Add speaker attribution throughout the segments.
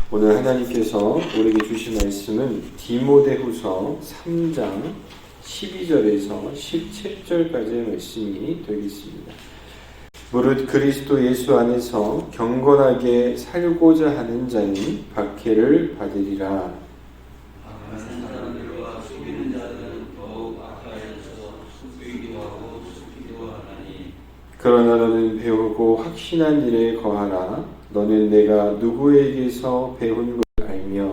Speaker 1: 오늘 하나님께서 우리에게 주신 말씀은 디모데후서 3장 12절에서 17절까지의 말씀이 되겠습니다. 무릇 그리스도 예수 안에서 경건하게 살고자 하는 자는 박해를 받으리라.
Speaker 2: 사람들과 속이는 자들은 더욱 악하여져서 속이기도 하고 속이기도 하나니.
Speaker 1: 그러나 너는 배우고 확신한 일에 거하라. 너는 내가 누구에게서 배운 걸 알며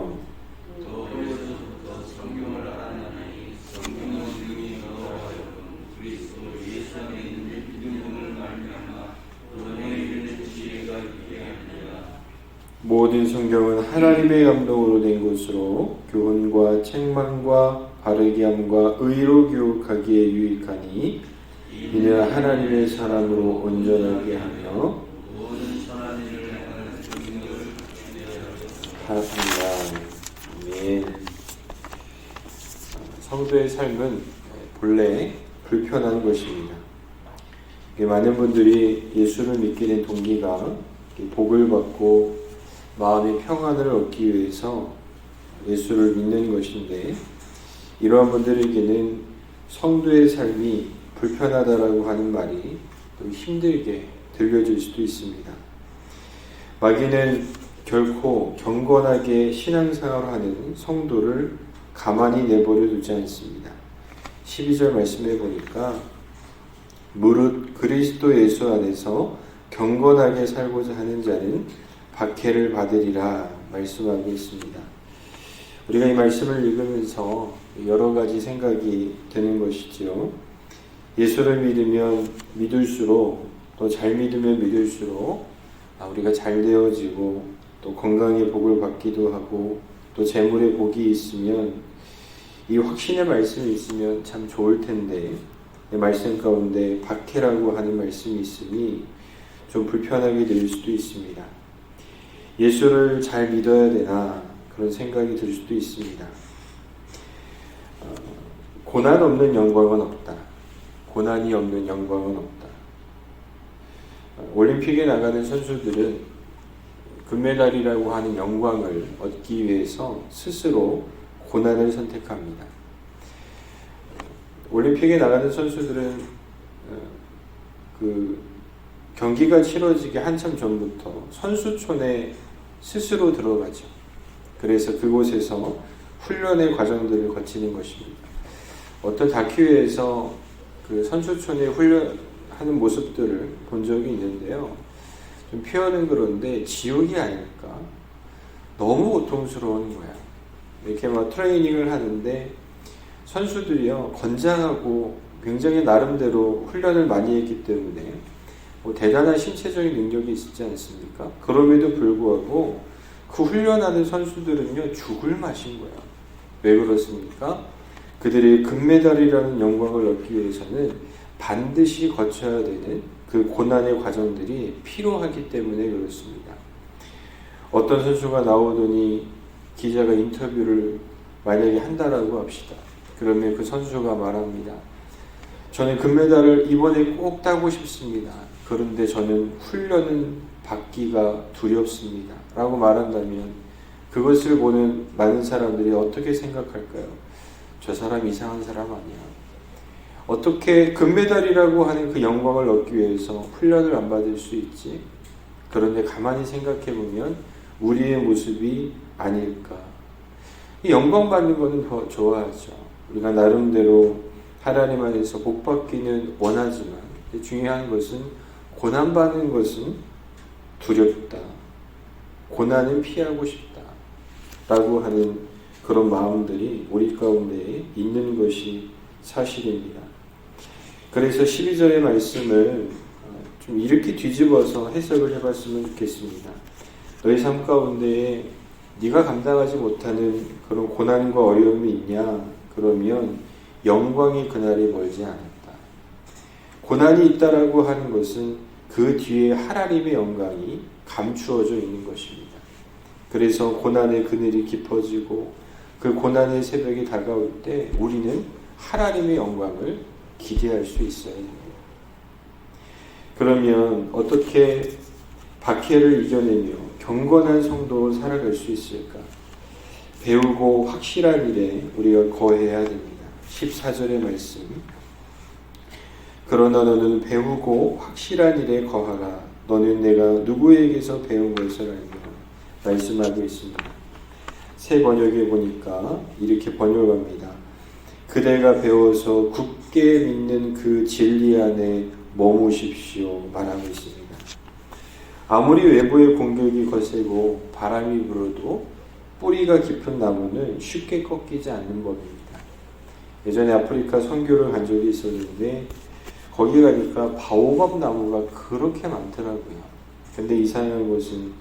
Speaker 2: 더 어려서부터 성경을 알았나니 성경은 능히 너와 하여금 그리스도 예수 안에 있는 믿음을 말미암아 너에 이르는 지혜가 있게 하느니라.
Speaker 1: 모든 성경은 하나님의 감동으로 된 것으로 교훈과 책망과 바르게 함과 의로 교육하기에 유익하니 이는 하나님의 사람으로 온전하게 하며 하나님니다. 아멘. 성도의 삶은 본래 불편한 것입니다. 많은 분들이 예수를 믿게 된 동기가 복을 받고 마음의 평안을 얻기 위해서 예수를 믿는 것인데, 이러한 분들에게는 성도의 삶이 불편하다라고 하는 말이 또 힘들게 들려질 수도 있습니다. 마귀는 결코 경건하게 신앙생활을 하는 성도를 가만히 내버려 두지 않습니다. 12절 말씀해 보니까 무릇 그리스도 예수 안에서 경건하게 살고자 하는 자는 박해를 받으리라 말씀하고 있습니다. 우리가 이 말씀을 읽으면서 여러 가지 생각이 드는 것이지요. 예수를 믿으면 믿을수록, 또 잘 믿으면 믿을수록 우리가 잘 되어지고 또 건강의 복을 받기도 하고 또 재물의 복이 있으면, 이 확신의 말씀이 있으면 참 좋을 텐데, 이 말씀 가운데 박해라고 하는 말씀이 있으니 좀 불편하게 될 수도 있습니다. 예수를 잘 믿어야 되나 그런 생각이 들 수도 있습니다. 고난 없는 영광은 없다. 고난이 없는 영광은 없다. 올림픽에 나가는 선수들은 금메달이라고 하는 영광을 얻기 위해서 스스로 고난을 선택합니다. 올림픽에 나가는 선수들은 그 경기가 치러지기 한참 전부터 선수촌에 스스로 들어가죠. 그래서 그곳에서 훈련의 과정들을 거치는 것입니다. 어떤 다큐에서 그 선수촌에 훈련하는 모습들을 본 적이 있는데요. 좀 표현은 그런데 지옥이 아닐까? 너무 고통스러운 거야. 이렇게 막 트레이닝을 하는데 선수들이요, 건장하고 굉장히 나름대로 훈련을 많이 했기 때문에 대단한 신체적인 능력이 있지 않습니까? 그럼에도 불구하고 그 훈련하는 선수들은요, 죽을 맛인 거야. 왜 그렇습니까? 그들이 금메달이라는 영광을 얻기 위해서는 반드시 거쳐야 되는 그 고난의 과정들이 필요하기 때문에 그렇습니다. 어떤 선수가 나오더니 기자가 인터뷰를 만약에 한다라고 합시다. 그러면 그 선수가 말합니다. 저는 금메달을 이번에 꼭 따고 싶습니다. 그런데 저는 훈련은 받기가 두렵습니다. 라고 말한다면 그것을 보는 많은 사람들이 어떻게 생각할까요? 저 사람 이상한 사람 아니야. 어떻게 금메달이라고 하는 그 영광을 얻기 위해서 훈련을 안 받을 수 있지? 그런데 가만히 생각해보면 우리의 모습이 아닐까. 이 영광 받는 것은 더 좋아하죠. 우리가 나름대로 하나님 안에서 복 받기는 원하지만 중요한 것은 고난받는 것은 두렵다. 고난은 피하고 싶다. 라고 하는 그런 마음들이 우리 가운데 있는 것이 사실입니다. 그래서 12절의 말씀을 좀 이렇게 뒤집어서 해석을 해봤으면 좋겠습니다. 너희 삶 가운데에 네가 감당하지 못하는 그런 고난과 어려움이 있냐? 그러면 영광의 그날이 멀지 않았다. 고난이 있다라고 하는 것은 그 뒤에 하나님의 영광이 감추어져 있는 것입니다. 그래서 고난의 그늘이 깊어지고 그 고난의 새벽이 다가올 때 우리는 하나님의 영광을 기대할 수 있어야 됩니다. 그러면 어떻게 박해를 이겨내며 경건한 성도로 살아갈 수 있을까? 배우고 확실한 일에 우리가 거해야 됩니다. 14절의 말씀. 그러나 너는 배우고 확실한 일에 거하라. 너는 내가 누구에게서 배운 것을 알며 말씀하고 있습니다. 새 번역에 보니까 이렇게 번역합니다. 그대가 배워서 굳게 믿는 그 진리 안에 머무십시오 말하고 있습니다. 아무리 외부의 공격이 거세고 바람이 불어도 뿌리가 깊은 나무는 쉽게 꺾이지 않는 법입니다. 예전에 아프리카 선교를 간 적이 있었는데 거기 가니까 바오밥 나무가 그렇게 많더라고요. 근데 이상한 것은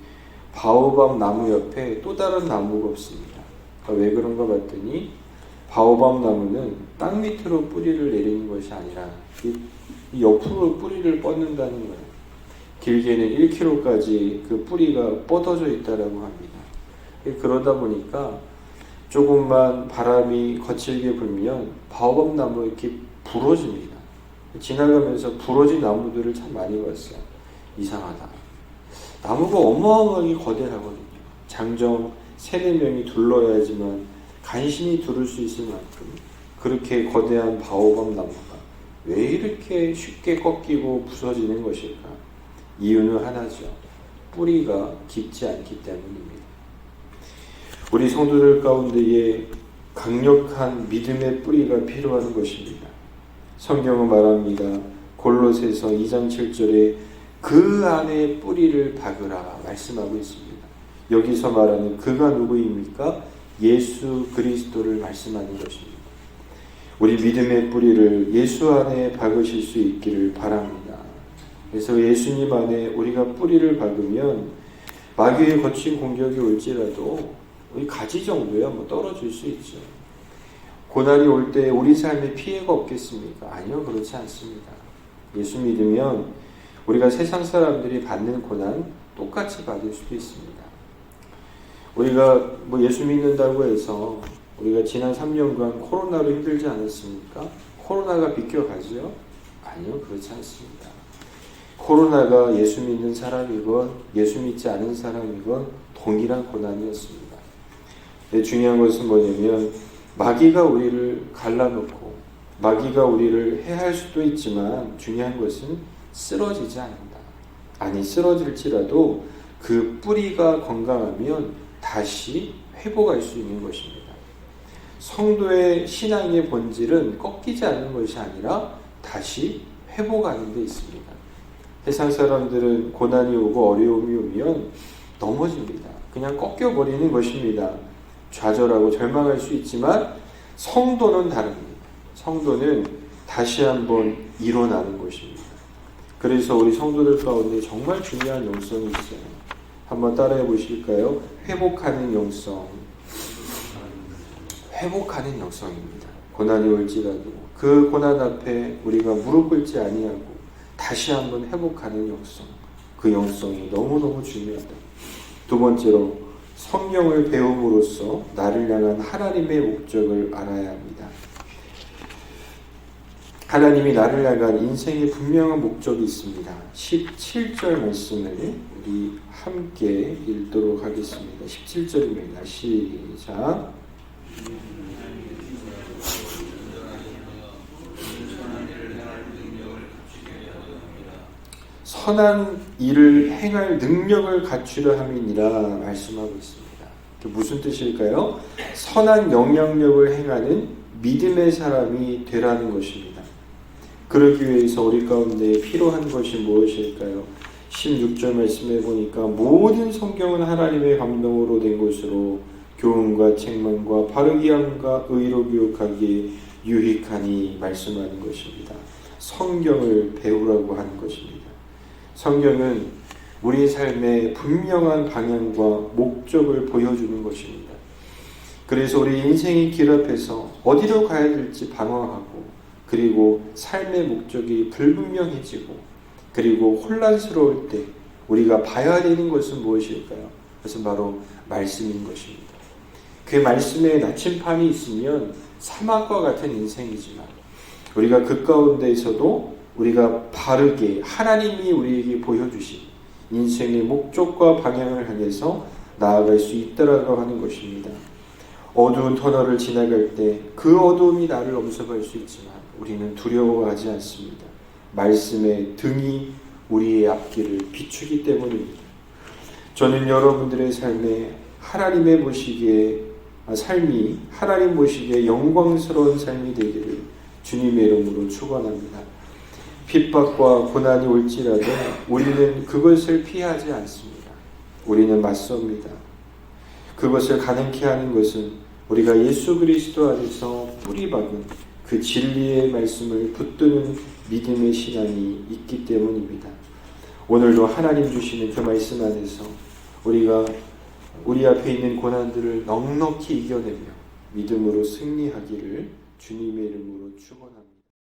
Speaker 1: 바오밥 나무 옆에 또 다른 나무가 없습니다. 그러니까 왜 그런가 봤더니 바오밥 나무는 땅 밑으로 뿌리를 내리는 것이 아니라 이 옆으로 뿌리를 뻗는다는 거예요. 길게는 1km까지 그 뿌리가 뻗어져 있다라고 합니다. 그러다 보니까 조금만 바람이 거칠게 불면 바오밥 나무 이렇게 부러집니다. 지나가면서 부러진 나무들을 참 많이 봤어요. 이상하다. 나무가 어마어마하게 거대하거든요. 장정 3-4명이 둘러야지만 간신히 두를 수 있을 만큼 그렇게 거대한 바오밥 나무가 왜 이렇게 쉽게 꺾이고 부서지는 것일까? 이유는 하나죠. 뿌리가 깊지 않기 때문입니다. 우리 성도들 가운데에 강력한 믿음의 뿌리가 필요한 것입니다. 성경은 말합니다. 골로새서 2장 7절에 그 안에 뿌리를 박으라 말씀하고 있습니다. 여기서 말하는 그가 누구입니까? 예수 그리스도를 말씀하는 것입니다. 우리 믿음의 뿌리를 예수 안에 박으실 수 있기를 바랍니다. 그래서 예수님 안에 우리가 뿌리를 박으면 마귀의 거친 공격이 올지라도 우리 가지 정도야 떨어질 수 있죠. 고난이 올 때 우리 삶에 피해가 없겠습니까? 아니요, 그렇지 않습니다. 예수 믿으면 우리가 세상 사람들이 받는 고난 똑같이 받을 수도 있습니다. 우리가 예수 믿는다고 해서 우리가 지난 3년간 코로나로 힘들지 않았습니까? 코로나가 비껴가죠? 아니요, 그렇지 않습니다. 코로나가 예수 믿는 사람이건 예수 믿지 않은 사람이건 동일한 고난이었습니다. 중요한 것은 뭐냐면 마귀가 우리를 갈라놓고 마귀가 우리를 해할 수도 있지만 중요한 것은 쓰러지지 않는다. 아니 쓰러질지라도 그 뿌리가 건강하면 다시 회복할 수 있는 것입니다. 성도의 신앙의 본질은 꺾이지 않는 것이 아니라 다시 회복하는 데 있습니다. 세상 사람들은 고난이 오고 어려움이 오면 넘어집니다. 그냥 꺾여버리는 것입니다. 좌절하고 절망할 수 있지만 성도는 다릅니다. 성도는 다시 한번 일어나는 것입니다. 그래서 우리 성도들 가운데 정말 중요한 영성이 있어요. 한번 따라해 보실까요? 회복하는 영성. 회복하는 영성입니다. 고난이 올지라도 그 고난 앞에 우리가 무릎 꿇지 아니하고 다시 한번 회복하는 영성. 그 영성이 너무너무 중요하다. 두 번째로 성경을 배움으로써 나를 향한 하나님의 목적을 알아야 합니다. 하나님이 나를 향한 인생의 분명한 목적이 있습니다. 17절 말씀을 우리 함께 읽도록 하겠습니다. 17절입니다. 시작. 선한 일을 행할 능력을 갖추려 함이니라 말씀하고 있습니다. 무슨 뜻일까요? 선한 영향력을 행하는 믿음의 사람이 되라는 것입니다. 그러기 위해서 우리 가운데 필요한 것이 무엇일까요? 16절 말씀해 보니까 모든 성경은 하나님의 감동으로 된 것으로 교훈과 책망과 바르게 함과 의로 교육하기에 유익하니 말씀하는 것입니다. 성경을 배우라고 하는 것입니다. 성경은 우리 삶의 분명한 방향과 목적을 보여주는 것입니다. 그래서 우리 인생의 길 앞에서 어디로 가야 될지 방황하고 그리고 삶의 목적이 불분명해지고 그리고 혼란스러울 때 우리가 봐야 되는 것은 무엇일까요? 그것은 바로 말씀인 것입니다. 그 말씀에 나침판이 있으면 사막과 같은 인생이지만 우리가 그 가운데에서도 우리가 바르게 하나님이 우리에게 보여주신 인생의 목적과 방향을 향해서 나아갈 수 있다라고 하는 것입니다. 어두운 터널을 지나갈 때 그 어두움이 나를 엄습할 수 있지만 우리는 두려워하지 않습니다. 말씀의 등이 우리의 앞길을 비추기 때문입니다. 저는 여러분들의 삶에 하나님 보시기에 영광스러운 삶이 되기를 주님의 이름으로 축원합니다. 핍박과 고난이 올지라도 우리는 그것을 피하지 않습니다. 우리는 맞섭니다. 그것을 가능케 하는 것은 우리가 예수 그리스도 안에서 뿌리박은 그 진리의 말씀을 붙드는 믿음의 신앙이 있기 때문입니다. 오늘도 하나님 주시는 그 말씀 안에서 우리가 우리 앞에 있는 고난들을 넉넉히 이겨내며 믿음으로 승리하기를 주님의 이름으로 축원합니다.